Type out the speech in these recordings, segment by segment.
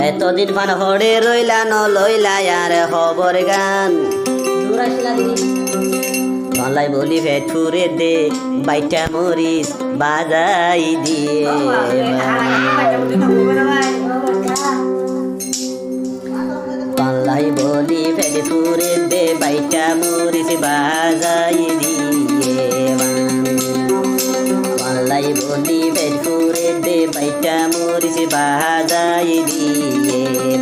এতদিন পান হড়ে রইলা ন লইলা আর খবর গান পালাই বলি ভেঠুরে দে বাইটা মরিস বাজাই দিয়ে পালাই বলি ভেঠুরে দে বাইটা মরিস বাজাই দিয়ে পালাই বলি ভেঠুরে দে বাইটা মরিস বাজাই দিয়ে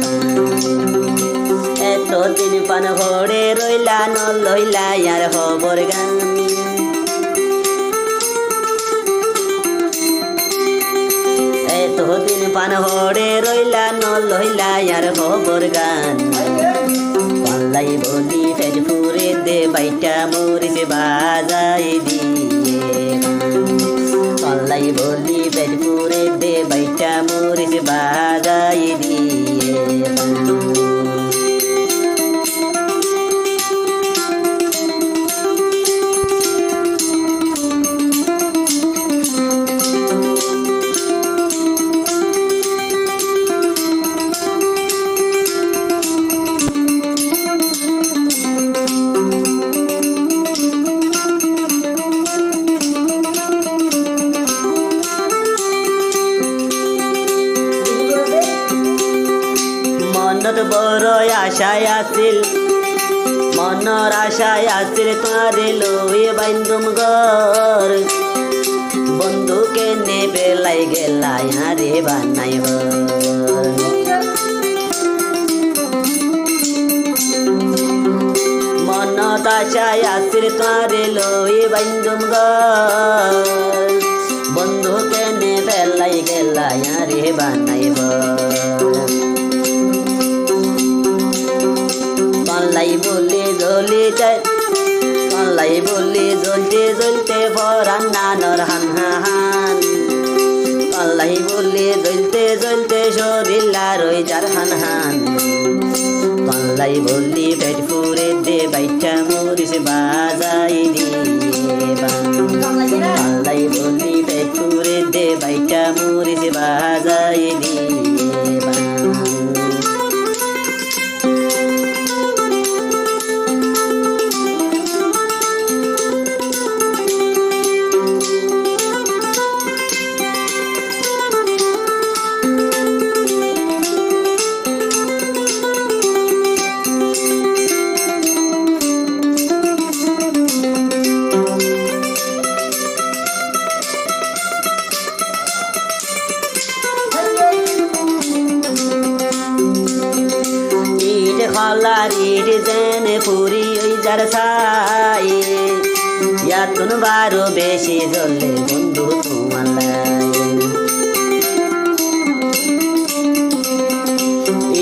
এতদিন পান হড়ে রইলা ন লইলা আর খবর গান এতদিন পান হড়ে রইলা ন লইলা আর খবর গান পাল্লাই বলি ফেরফুরে দে বাইটা মরিস বাজাই দিয়ে পাল্লাই বলি ফেরফুরে দে বাইটা মরিস বাজাই দিয়ে মনত বড় আশায় আছিল মনৰ আশায় আছিল তোমারে লই বাইন্দুম ঘর বন্ধুকে নে বেলাই গেলা আরে বানাইব মনত আশায় আছিল তোমারে লই বাইন্দুম ঘর বন্ধুকে নে বেলাই গেলা আরে বানাইব পাল্লাই বলি জ্বলি যায় পাল্লাই বলি জ্বলতে জ্বলতে পরান নানর হান হান পাল্লাই বলি জ্বলতে জ্বলতে শরীলা রই যার হান হান পাল্লাই বলি পেট ফুরে দে বাইটা মরিস বাজাই দিয়ে পাল্লাই বলি পেট ফুরে দে বাইটা মরিস বাজাই দিয়ে খলারির যেন পুরি ওই যার ছাই ইয়াতুন বারো বেশি জ্বলে বন্ধু তোমার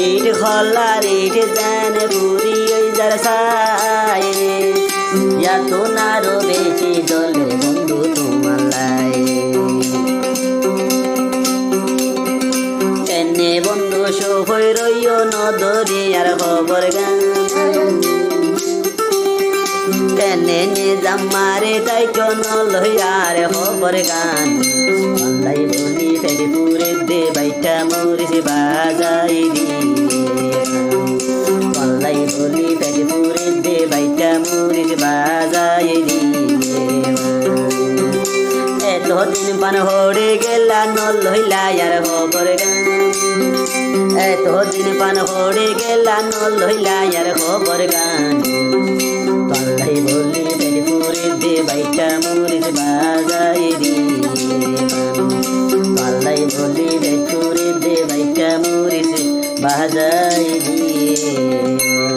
ইট খলারির যেন পুরি ওই যার ছাই ইয়াতুন আরো বেশি জ্বলে বন্ধু তোমার এনে বন্ধু সফই রইও নদরি আর খবর গান এনে নিজাম মারে তাইটো নলই আর খবর গান পাল্লাই বলি ফেরফুরে দে বাইটা মরিস বাজাই দিয়ে পাল্লাই বলি ফেরফুরে দে বাইটা মরিস বাজাই দিয়ে এতদিন পান হড়ে গেলা ন লইলা আর খবর গান এতদিন পান হড়ে গেলা ন লইলা আর খবর গান পাল্লাই বলি ফেরফুরে দে বাইটা মরিস বাজাই দিয়ে পাল্লাই বলি ফেরফুরে দে বাইটা মরিস বাজাই দিয়ে